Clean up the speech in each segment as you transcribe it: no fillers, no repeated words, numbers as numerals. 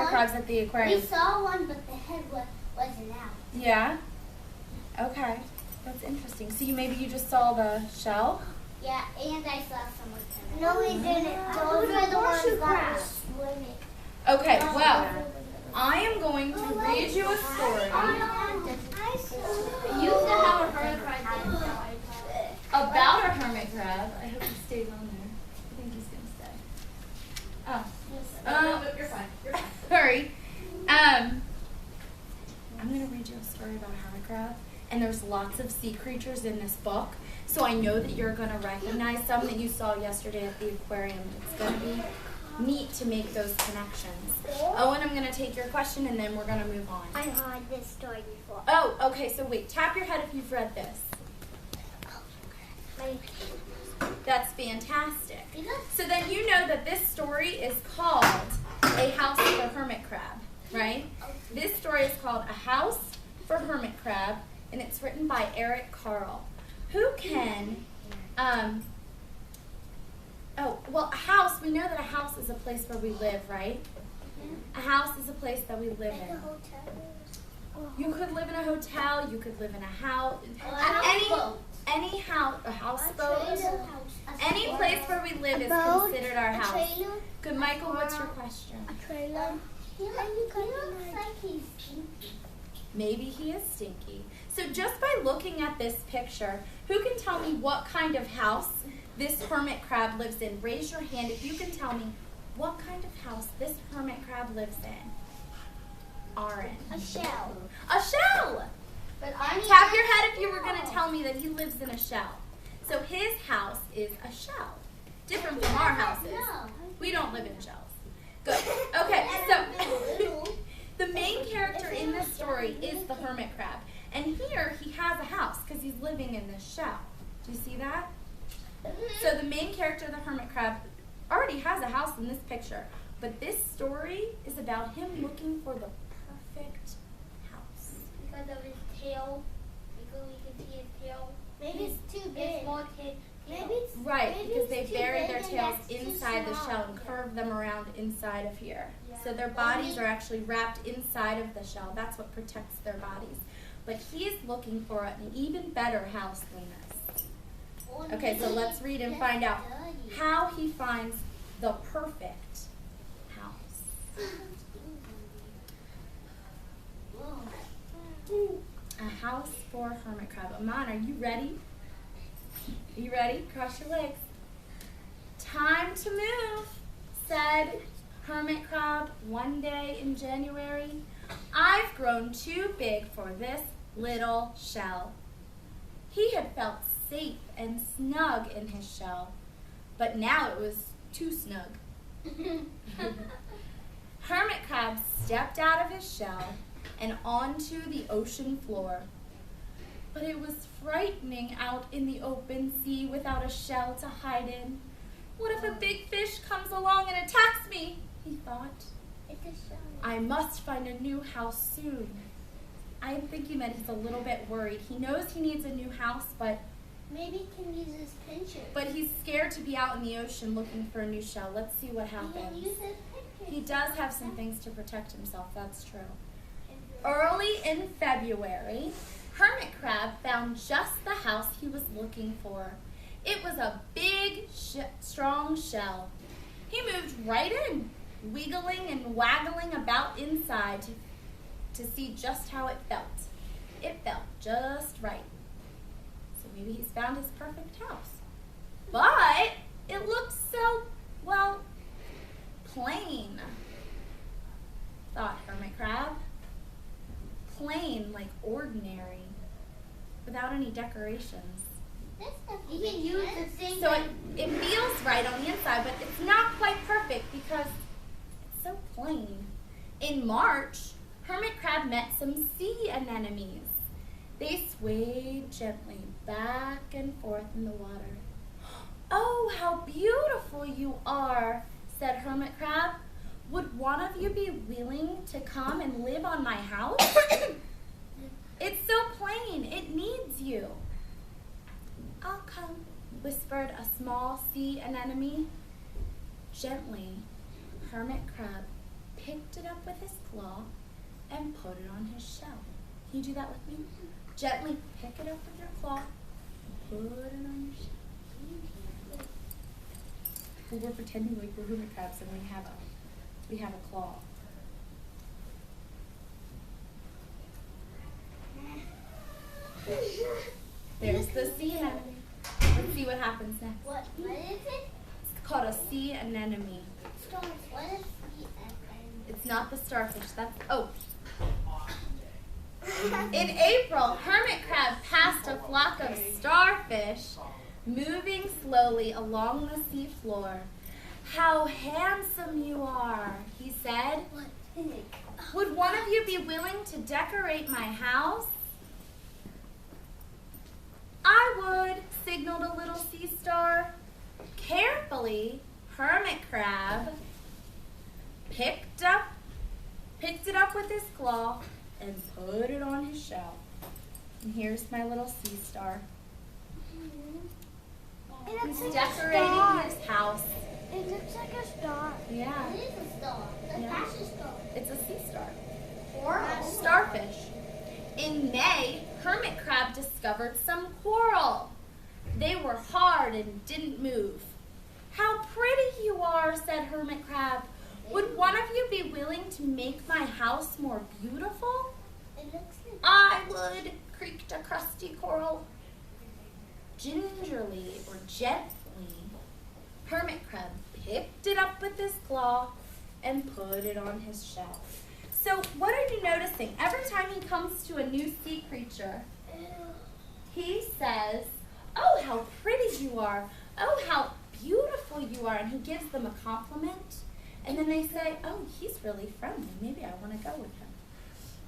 crabs at the aquarium? We saw one, but the head wasn't out. Yeah? Okay. That's interesting. So maybe you just saw the shell? Yeah, and I saw someone come. No, we didn't. Those were the ones that were swimming. Okay, well, I am going to read you a story You used to have a hermit crab about a hermit crab. I hope he stays on there. I think he's going to stay. Oh. You're fine. You're fine. Sorry. I'm going to read you a story about a hermit crab. And there's lots of sea creatures in this book. So I know that you're going to recognize some that you saw yesterday at the aquarium. It's going to be neat to make those connections. Owen, I'm going to take your question and then we're going to move on. I heard this story before. Oh, okay. So wait. Tap your head if you've read this. That's fantastic. So then you know that this story is called A House for Hermit Crab, right? This story is called A House for Hermit Crab, and it's written by Eric Carle. Who can, a house, we know that a house is a place where we live, right? A house is a place that we live in. You could live in a hotel, you could live in a house, any house, a houseboat, any place where we live is considered our house. Good, Michael, what's your question? A trailer. He looks like he's stinky. Maybe he is stinky. So just by looking at this picture, who can tell me what kind of house this hermit crab lives in? Raise your hand if you can tell me what kind of house this hermit crab lives in. Aaron. A shell. A shell! But Tap your head if you were going to tell me that he lives in a shell. So his house is a shell. Different from our houses. We don't live in shells. Good. Okay, so the main character in this story is the hermit crab. And here he has a house because he's living in this shell. Do you see that? So the main character, the hermit crab, already has a house in this picture. But this story is about him looking for the perfect house. Because of his tail. Because we can see his tail. Maybe it's too big. Maybe it's right, because they bury their tails inside the shell and curve them around inside of here. Yeah. So their bodies are actually wrapped inside of the shell. That's what protects their bodies. But he's looking for an even better house than this. Okay, so let's read and find out how he finds the perfect house. A house for hermit crab. Aman, are you ready? Are you ready? Cross your legs. Time to move, said hermit crab one day in January. I've grown too big for this little shell. He had felt safe and snug in his shell, but now it was too snug. Hermit crab stepped out of his shell and onto the ocean floor. But it was frightening out in the open sea without a shell to hide in. What if a big fish comes along and attacks me? He thought. I must find a new house soon. I am thinking that he's a little bit worried. He knows he needs a new house, but maybe he can use his pincher. But he's scared to be out in the ocean looking for a new shell. Let's see what happens. He does have some things to protect himself, that's true. Early in February, Hermit Crab found just the house he was looking for. It was a big, strong shell. He moved right in, wiggling and waggling about inside to see just how it felt. It felt just right. So maybe he's found his perfect house. But it looked so, well, plain, thought Hermit Crab. Plain, like ordinary, without any decorations. You can use the thing. So it feels right on the inside, but it's not quite perfect because it's so plain. In March, Hermit Crab met some sea anemones. They swayed gently back and forth in the water. Oh, how beautiful you are, said Hermit Crab. Would one of you be willing to come and live on my house? It's so plain, it needs you. I'll come, whispered a small sea anemone. Gently, Hermit Crab picked it up with his claw and put it on his shell. Can you do that with me? Gently pick it up with your claw and put it on your shell. Well, we're pretending like we're hermit crabs and we have a claw. There's the sea anemone. Let's see what happens next. What is it? It's called a sea anemone. What is sea anemone? It's not the starfish. In April, hermit crab passed a flock of starfish moving slowly along the sea floor. "How handsome you are," he said. "Would one of you be willing to decorate my house?" "I would," signaled a little sea star. Carefully, hermit crab picked it up with his claw and put it on his shell. And here's my little sea star. He's decorating his house. It looks like a star. Yeah. It is a star. That's a star. It's a sea star. Or A starfish. In May, hermit crab discovered some coral. They were hard and didn't move. "How pretty you are," said hermit crab. "Would one of you be willing to make my house more beautiful?" it looks like "I would," creaked a crusty coral. Gingerly or gently, hermit crab picked it up with his claw and put it on his shell. So what are you noticing? Every time he comes to a new sea creature, he says, "Oh, how pretty you are. Oh, how beautiful you are." And he gives them a compliment. And then they say, "Oh, he's really friendly. Maybe I want to go with him."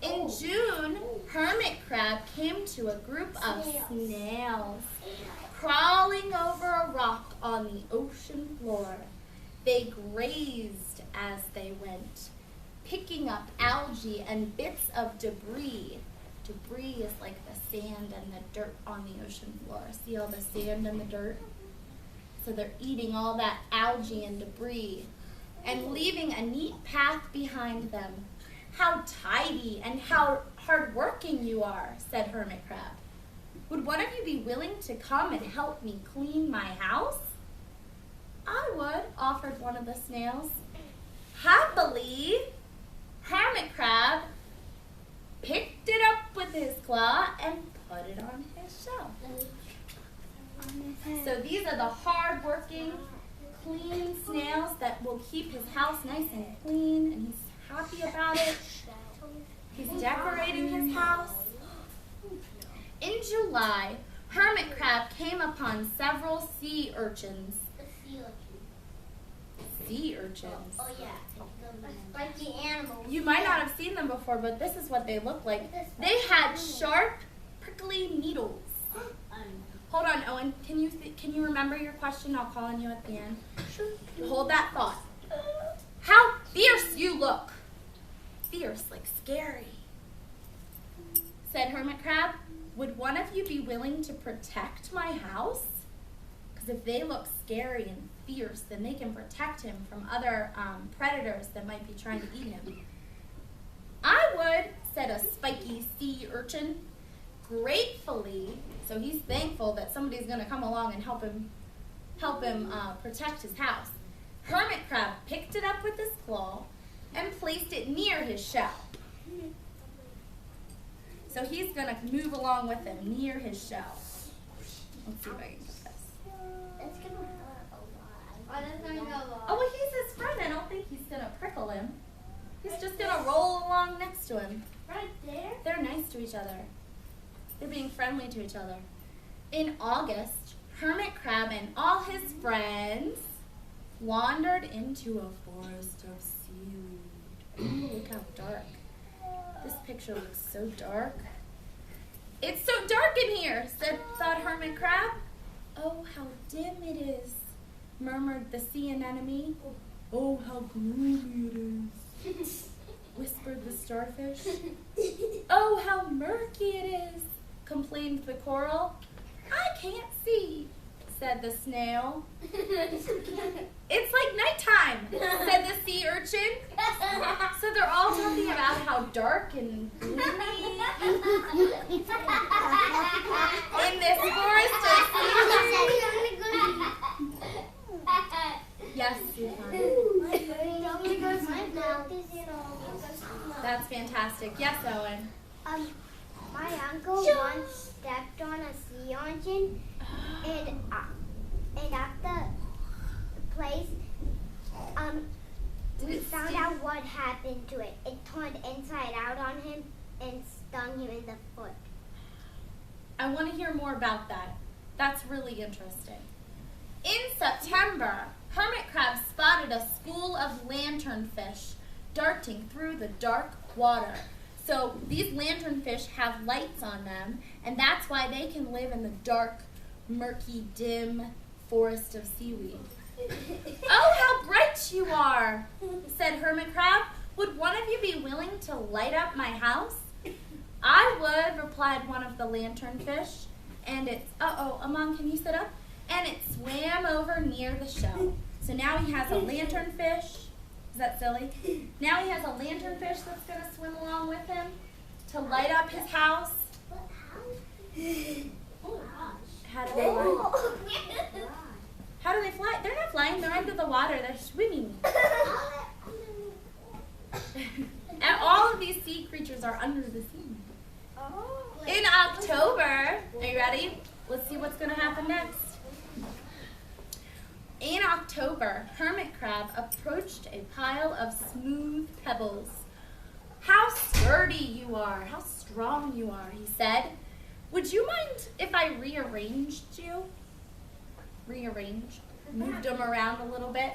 In June, hermit crab came to a group of snails crawling over a rock on the ocean floor. They grazed as they went, picking up algae and bits of debris. Debris is like the sand and the dirt on the ocean floor. See all the sand and the dirt? So they're eating all that algae and debris and leaving a neat path behind them. "How tidy and how hardworking you are," said hermit crab. "Would one of you be willing to come and help me clean my house?" "I would," offered one of the snails. Happily, hermit crab picked it up with his claw and put it on his shell. So these are the hard-working, clean snails that will keep his house nice and clean, and he's happy about it. He's decorating his house. In July, hermit crab came upon several sea urchins. Sea urchins. Oh yeah, like the animals. You might not have seen them before, but this is what they look like. They had sharp, prickly needles. Hold on, Owen. Can you remember your question? I'll call on you at the end. Hold that thought. "How fierce you look." Fierce, like scary, said hermit crab. "Would one of you be willing to protect my house?" Because if they look scary and fierce, then they can protect him from other predators that might be trying to eat him. "I would," said a spiky sea urchin. Gratefully, so he's thankful that somebody's going to come along and help him protect his house. Hermit crab picked it up with his claw and placed it near his shell. So he's going to move along with him near his shell. Let's see if I can get this. It's gonna hurt a lot. Oh, well, he's his friend. I don't think he's going to prickle him. He's just going to roll along next to him. Right there? They're nice to each other. They're being friendly to each other. In August, hermit crab and all his friends wandered into a forest of seaweed. Ooh, look how dark. This picture looks so dark. "It's so dark in here," thought hermit crab. "Oh, how dim it is," murmured the sea anemone. "Oh, how gloomy it is," whispered the starfish. "Oh, how murky it is," complained the coral. "I can't see," said the snail. "It's like nighttime," said the sea urchin. So they're all talking about how dark and gloomy in this forest of Yes, Stefan. That's fantastic. Yes, Owen. My uncle once stepped on a sea urchin, and at the place, we found out what happened to it. It turned inside out on him and stung him in the foot. I want to hear more about that. That's really interesting. In September, hermit crabs spotted a school of lanternfish darting through the dark water. So these lanternfish have lights on them, and that's why they can live in the dark, murky, dim forest of seaweed. Oh, how bright you are, said Hermit Crab. Would one of you be willing to light up my house? I would, replied one of the lanternfish. And it's, Amon, can you sit up? And it swam over near the shell. So now he has a lanternfish. Is that silly? Now he has a lanternfish that's going to swim along with him to light up his house. How do they fly? How do they fly? They're not flying. They're under the water. They're swimming. And all of these sea creatures are under the sea. In October, are you ready? Let's see what's going to happen next. In October, Hermit Crab approached a pile of smooth pebbles. How sturdy you are, how strong you are, he said. Would you mind if I rearranged you? Moved them around a little bit?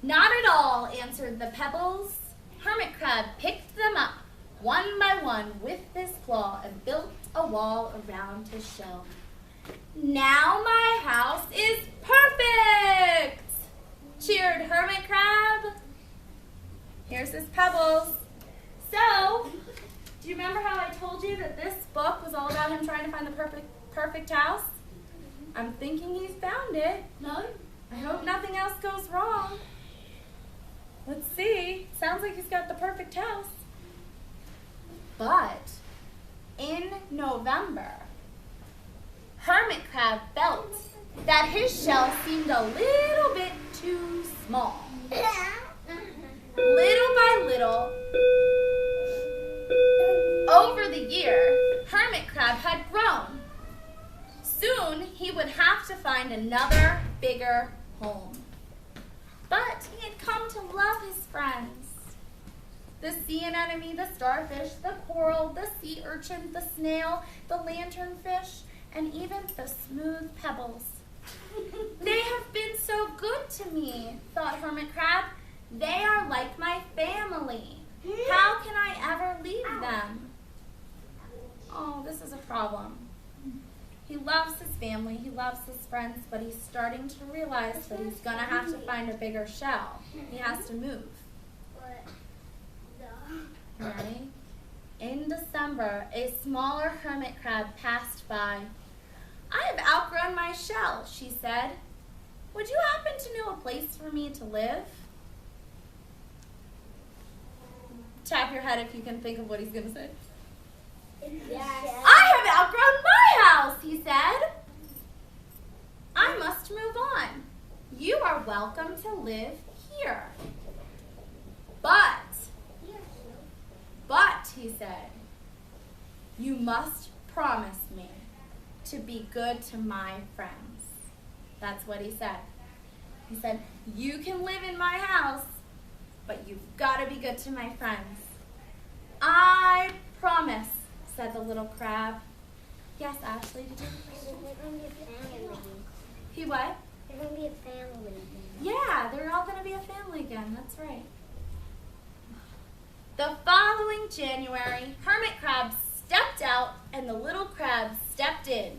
Not at all, answered the pebbles. Hermit Crab picked them up, one by one, with his claw and built a wall around his shell. Now my house is perfect, cheered Hermit Crab. Here's his pebbles. So, do you remember how I told you that this book was all about him trying to find the perfect house? I'm thinking he's found it. No? I hope nothing else goes wrong. Let's see. Sounds like he's got the perfect house. But in November, Hermit Crab felt that his shell seemed a little bit too small. Little by little, over the year, Hermit Crab had grown. Soon, he would have to find another bigger home. But he had come to love his friends. The sea anemone, the starfish, the coral, the sea urchin, the snail, the lanternfish, and even the smooth pebbles. They have been so good to me, thought Hermit Crab. They are like my family. How can I ever leave them? Oh, this is a problem. He loves his family, he loves his friends, but he's starting to realize that he's going to have to find a bigger shell. He has to move. Ready? In December, a smaller hermit crab passed by. I have outgrown my shell, she said. Would you happen to know a place for me to live? Tap your head if you can think of what he's going to say. Yes. I have outgrown my house, he said. I must move on. You are welcome to live here. But, he said, you must promise me to be good to my friends. That's what he said. He said, you can live in my house, but you've got to be good to my friends. I promise, said the little crab. Yes, Ashley, did you? They're going to be a family. He what? They're going to be a family. Yeah, they're all going to be a family again. That's right. The following January, Hermit Crab stepped out and the little crab stepped in.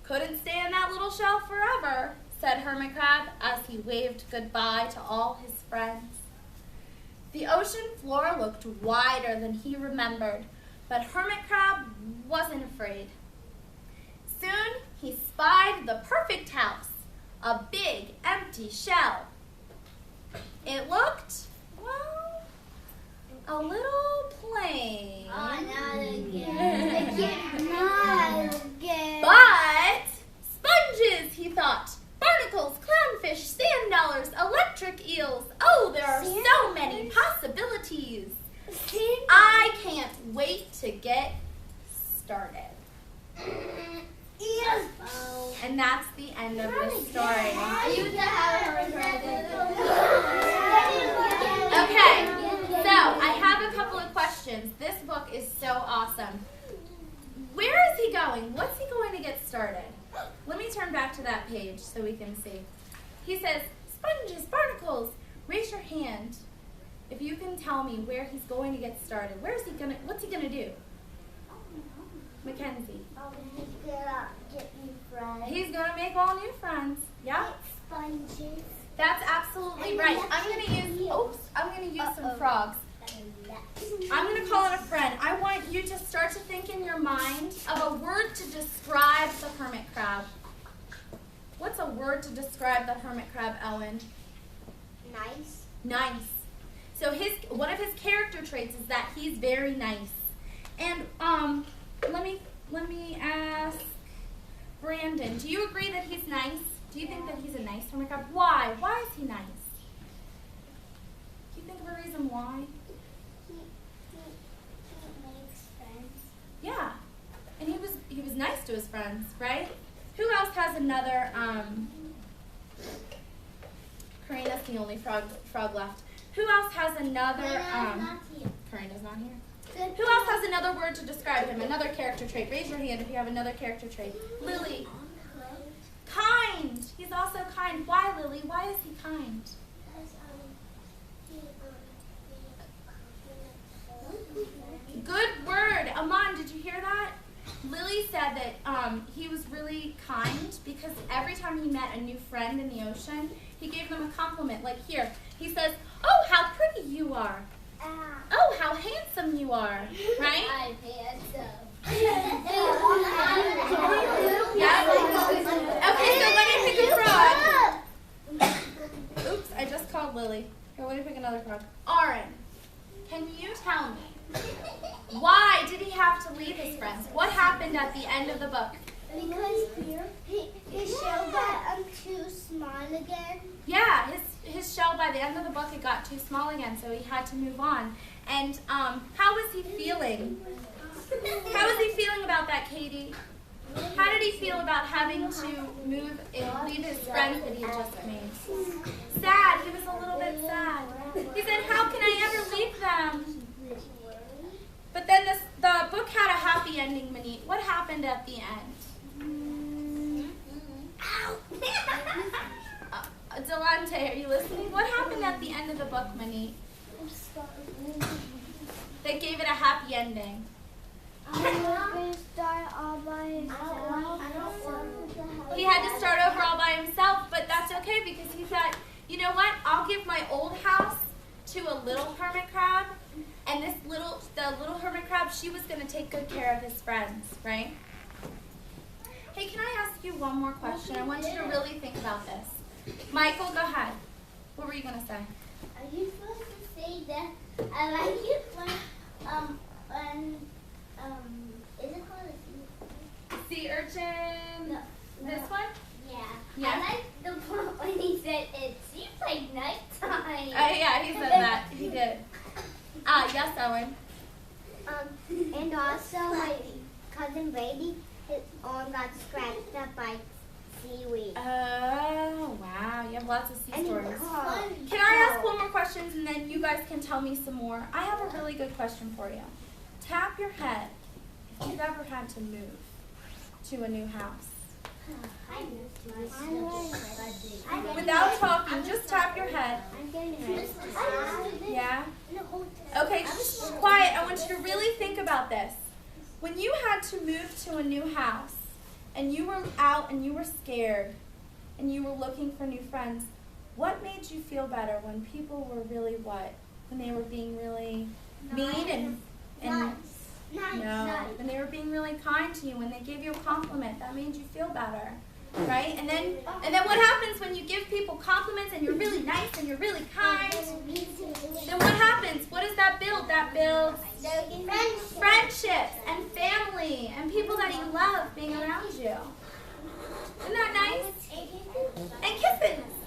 Couldn't stay in that little shell forever, said Hermit Crab as he waved goodbye to all his friends. The ocean floor looked wider than he remembered, but Hermit Crab wasn't afraid. Soon he spied the perfect house, a big empty shell. It looked, well, little plain. Oh, not again. Not again. But sponges, he thought. Barnacles, clownfish, sand dollars, electric eels. Oh, there are so many possibilities. I can't wait to get started. And that's the end of the story. Okay, so I have a couple of questions. This book is so awesome. Where is he going? What's he going to get started? Let me turn back to that page so we can see. He says, sponges, barnacles, raise your hand if you can tell me where he's going to get started. What's he gonna do? Mackenzie. He's gonna get new friends. He's gonna make all new friends. Yeah. Sponges. That's absolutely right. I'm gonna use some frogs. I'm gonna call it a friend. I want you to start to think in your mind of a word to describe the hermit crab. What's a word to describe the hermit crab, Ellen? Nice. Nice. So one of his character traits is that he's very nice. And let me ask Brandon, do you agree that he's nice? Do you think that he's a nice hermit crab? Why? Why is he nice? Can you think of a reason why? He makes friends. Yeah. And he was nice to his friends, right? Who else has another Karina's the only frog left. Who else has another Karina's not here. Who else has another word to describe him? Another character trait. Raise your hand if you have another character trait. Lily. Kind. He's also kind. Why, Lily? Why is he kind? Good word. Aman, did you hear that? Lily said that he was really kind because every time he met a new friend in the ocean, he gave them a compliment. Like here, he says, "Oh, how pretty you are. Oh, how handsome you are." Right? I'm handsome. Yeah? Okay, so let me pick a frog. Oops, I just called Lily. Here, let me pick another frog. Aaron, can you tell me, why did he have to leave his friends? What happened at the end of the book? Because his shell got too small again. Yeah, his shell by the end of the book, it got too small again, so he had to move on. And how was he feeling? How was he feeling about that, Katie? How did he feel about having to move and leave his friends that he had just made? Sad. He was a little bit sad. He said, "How can I ever leave them?" But then the book had a happy ending, Monique. What happened at the end? Delante, are you listening? What happened at the end of the book, Monique? They gave it a happy ending. He had to start over all by himself, but that's okay because he said, "You know what? I'll give my old house to a little hermit crab, and the little hermit crab, she was going to take good care of his friends," right? Hey, can I ask you one more question? I want you to really think about this. Michael, go ahead. What were you going to say? Are you supposed to say that? I like it when is it called a Sea urchin. No. This one? Yeah. I like the part when he said it seems like nighttime. Yeah, he said that. He did. Yes, Owen. And also my cousin Brady, his arm got scratched up by seaweed. Oh, wow. You have lots of sea stories. Can Can I ask one more question and then you guys can tell me some more? I have a really good question for you. Tap your head if you've ever had to move to a new house. Without talking, just tap your head. Yeah? Okay, quiet. I want you to really think about this. When you had to move to a new house and you were out and you were scared and you were looking for new friends, what made you feel better when people were really what? When they were being really mean and no, when they were being really kind to you, when they gave you a compliment, that made you feel better, right? And then what happens when you give people compliments and you're really nice and you're really kind? Then what happens? What does that build? That that builds friendships and family and people that you love being around you. Isn't that nice? And kisses.